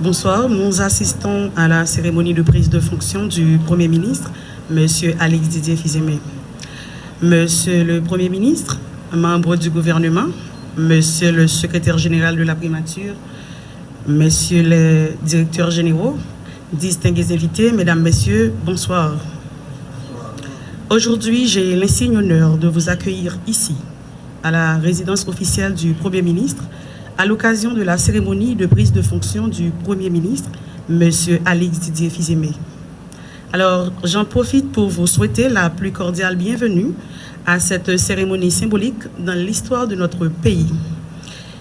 Bonsoir, nous assistons à la cérémonie de prise de fonction du Premier ministre, M. Alix Didier Fils-Aimé. Monsieur le Premier ministre, membres du gouvernement, Monsieur le secrétaire général de la primature, Messieurs les directeurs généraux, distingués invités, Mesdames, Messieurs, bonsoir. Aujourd'hui, j'ai l'insigne honneur de vous accueillir ici, à la résidence officielle du Premier ministre, à l'occasion de la cérémonie de prise de fonction du Premier ministre, M. Alix Didier Fils-Aimé. Alors, j'en profite pour vous souhaiter la plus cordiale bienvenue à cette cérémonie symbolique dans l'histoire de notre pays,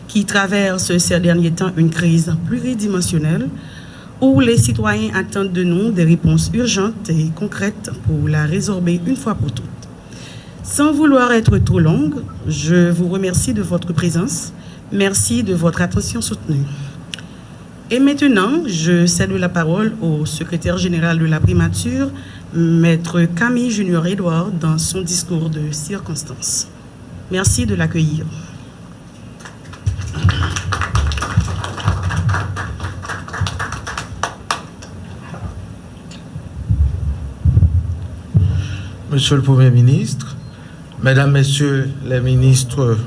qui traverse ces derniers temps une crise pluridimensionnelle où les citoyens attendent de nous des réponses urgentes et concrètes pour la résorber une fois pour toutes. Sans vouloir être trop longue, je vous remercie de votre présence. Merci de votre attention soutenue. Et maintenant, je cède la parole au secrétaire général de la primature, Maître Camille Junior-Edouard, dans son discours de circonstance. Merci de l'accueillir. Monsieur le Premier ministre, Mesdames, Messieurs les ministres,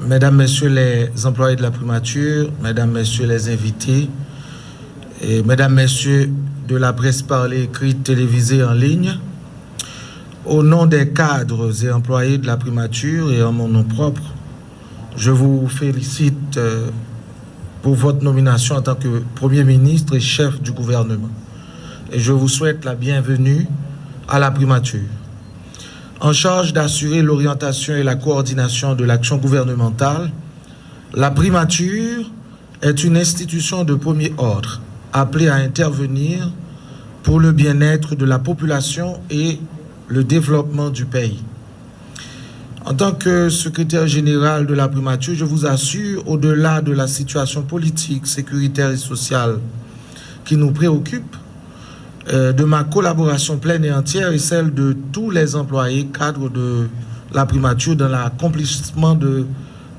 Mesdames, Messieurs les employés de la primature, Mesdames, Messieurs les invités, et Mesdames, Messieurs de la presse parlée, écrite, télévisée, en ligne, au nom des cadres et employés de la primature et en mon nom propre, je vous félicite pour votre nomination en tant que Premier ministre et chef du gouvernement. Et je vous souhaite la bienvenue à la primature. En charge d'assurer l'orientation et la coordination de l'action gouvernementale, la primature est une institution de premier ordre appelée à intervenir pour le bien-être de la population et le développement du pays. En tant que secrétaire général de la primature, je vous assure, au-delà de la situation politique, sécuritaire et sociale qui nous préoccupe, de ma collaboration pleine et entière et celle de tous les employés cadres de la primature dans l'accomplissement de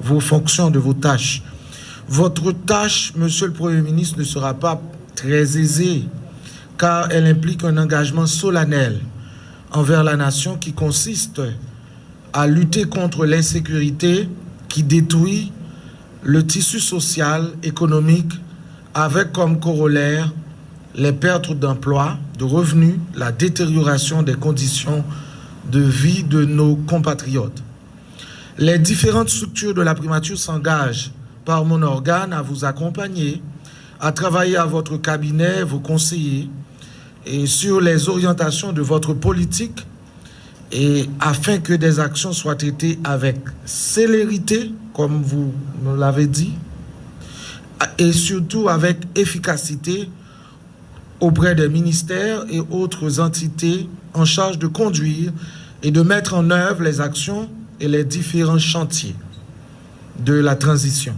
vos fonctions, de vos tâches. Votre tâche, Monsieur le Premier ministre, ne sera pas très aisée car elle implique un engagement solennel envers la nation qui consiste à lutter contre l'insécurité qui détruit le tissu social, économique, avec comme corollaire les pertes d'emploi, de revenus, la détérioration des conditions de vie de nos compatriotes. Les différentes structures de la primature s'engagent par mon organe à vous accompagner, à travailler à votre cabinet, vos conseillers, et sur les orientations de votre politique, et afin que des actions soient traitées avec célérité, comme vous me l'avez dit, et surtout avec efficacité, auprès des ministères et autres entités en charge de conduire et de mettre en œuvre les actions et les différents chantiers de la transition.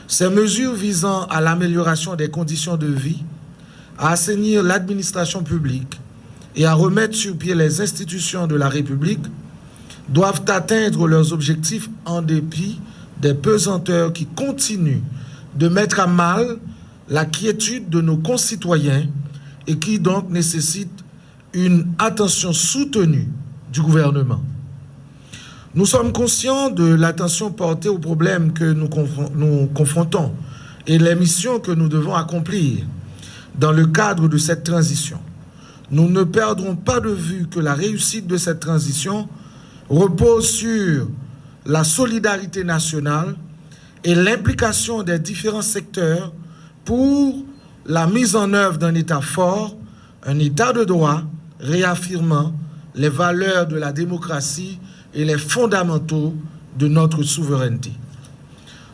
Ces mesures visant à l'amélioration des conditions de vie, à assainir l'administration publique et à remettre sur pied les institutions de la République doivent atteindre leurs objectifs en dépit des pesanteurs qui continuent de mettre à mal la quiétude de nos concitoyens et qui donc nécessite une attention soutenue du gouvernement. Nous sommes conscients de l'attention portée aux problèmes que nous confrontons et les missions que nous devons accomplir dans le cadre de cette transition. Nous ne perdrons pas de vue que la réussite de cette transition repose sur la solidarité nationale et l'implication des différents secteurs pour la mise en œuvre d'un État fort, un État de droit, réaffirmant les valeurs de la démocratie et les fondamentaux de notre souveraineté.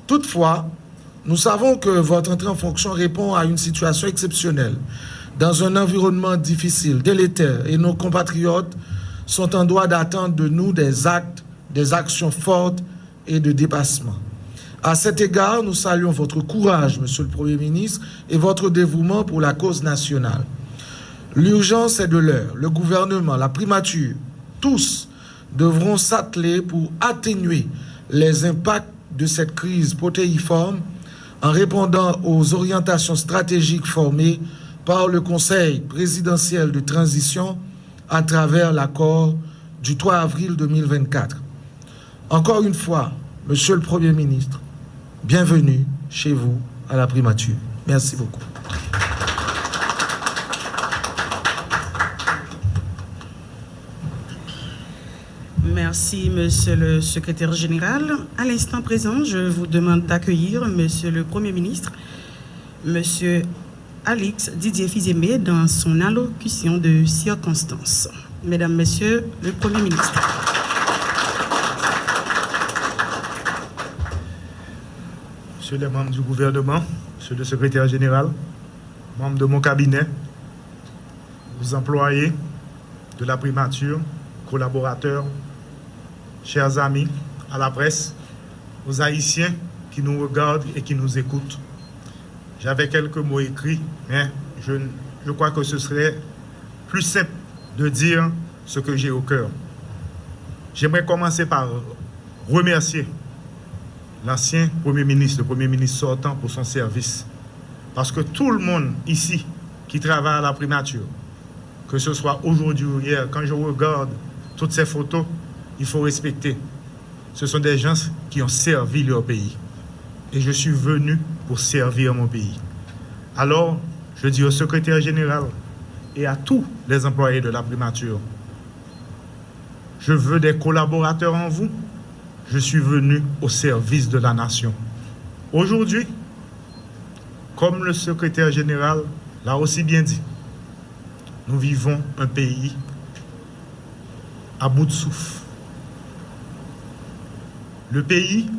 Toutefois, nous savons que votre entrée en fonction répond à une situation exceptionnelle, dans un environnement difficile, délétère, et nos compatriotes sont en droit d'attendre de nous des actes, des actions fortes et de dépassement. À cet égard, nous saluons votre courage, Monsieur le Premier ministre, et votre dévouement pour la cause nationale. L'urgence est de l'heure. Le gouvernement, la primature, tous devront s'atteler pour atténuer les impacts de cette crise protéiforme en répondant aux orientations stratégiques formées par le Conseil présidentiel de transition à travers l'accord du 3 avril 2024. Encore une fois, Monsieur le Premier ministre, bienvenue chez vous à la primature. Merci beaucoup. Merci, Monsieur le Secrétaire général. À l'instant présent, je vous demande d'accueillir Monsieur le Premier ministre, Monsieur Alix Didier Fils-Aimé, dans son allocution de circonstance. Mesdames, Messieurs, le Premier ministre. Monsieur les membres du gouvernement, Monsieur le Secrétaire général, membres de mon cabinet, vous employés de la primature, collaborateurs, chers amis, à la presse, aux Haïtiens qui nous regardent et qui nous écoutent. J'avais quelques mots écrits, mais je crois que ce serait plus simple de dire ce que j'ai au cœur. J'aimerais commencer par remercier l'ancien Premier ministre, le Premier ministre sortant, pour son service. Parce que tout le monde ici qui travaille à la primature, que ce soit aujourd'hui ou hier, quand je regarde toutes ces photos, il faut respecter. Ce sont des gens qui ont servi leur pays. Et je suis venu pour servir mon pays. Alors, je dis au secrétaire général et à tous les employés de la primature, je veux des collaborateurs en vous. Je suis venu au service de la nation. Aujourd'hui, comme le secrétaire général l'a aussi bien dit, nous vivons un pays à bout de souffle. Le pays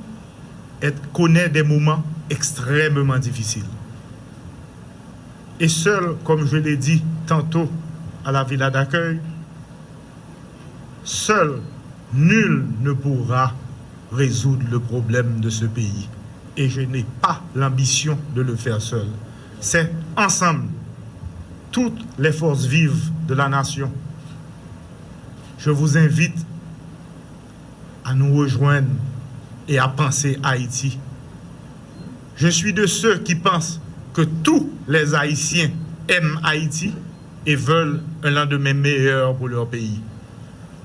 connaît des moments extrêmement difficiles. Et seul, comme je l'ai dit tantôt à la villa d'accueil, seul, nul ne pourra résoudre le problème de ce pays. Et je n'ai pas l'ambition de le faire seul. C'est ensemble, toutes les forces vives de la nation. Je vous invite à nous rejoindre et à penser Haïti. Je suis de ceux qui pensent que tous les Haïtiens aiment Haïti et veulent un lendemain meilleur pour leur pays.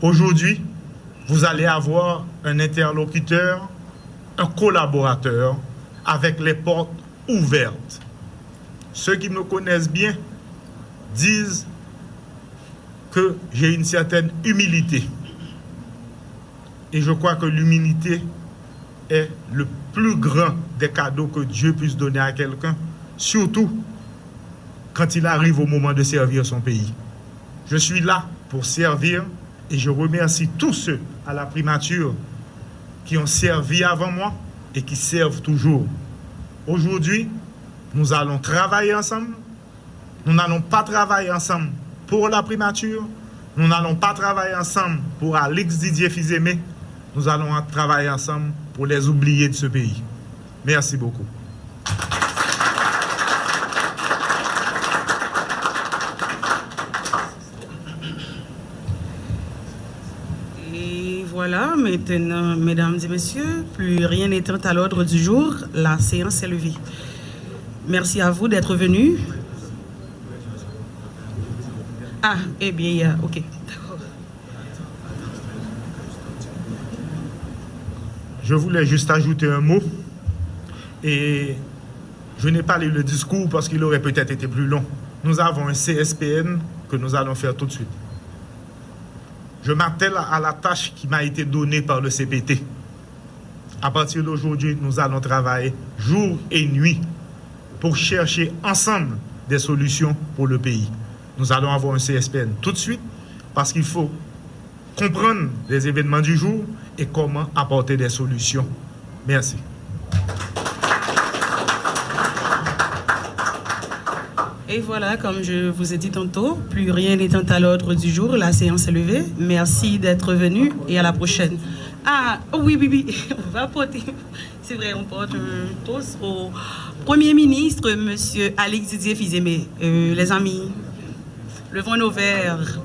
Aujourd'hui, vous allez avoir un interlocuteur, un collaborateur avec les portes ouvertes. Ceux qui me connaissent bien disent que j'ai une certaine humilité. Et je crois que l'humilité est le plus grand des cadeaux que Dieu puisse donner à quelqu'un, surtout quand il arrive au moment de servir son pays. Je suis là pour servir et je remercie tous ceux à la primature qui ont servi avant moi et qui servent toujours. Aujourd'hui, nous allons travailler ensemble. Nous n'allons pas travailler ensemble pour la primature. Nous n'allons pas travailler ensemble pour Alix Didier Fils-Aimé. Nous allons travailler ensemble pour les oubliés de ce pays. Merci beaucoup. Et voilà, maintenant, mesdames et messieurs, plus rien n'étant à l'ordre du jour, la séance est levée. Merci à vous d'être venus. Ah, eh bien, ok, d'accord. Je voulais juste ajouter un mot. Et je n'ai pas lu le discours parce qu'il aurait peut-être été plus long. Nous avons un CSPN que nous allons faire tout de suite. Je m'attelle à la tâche qui m'a été donnée par le CPT. À partir d'aujourd'hui, nous allons travailler jour et nuit pour chercher ensemble des solutions pour le pays. Nous allons avoir un CSPN tout de suite parce qu'il faut comprendre les événements du jour et comment apporter des solutions. Merci. Et voilà, comme je vous ai dit tantôt, plus rien n'étant à l'ordre du jour, la séance est levée. Merci d'être venu et à la prochaine. Ah, oui, on va porter, c'est vrai, on porte un toast au Premier ministre, Monsieur Alix Didier Fils-Aimé. Les amis, levons nos verres.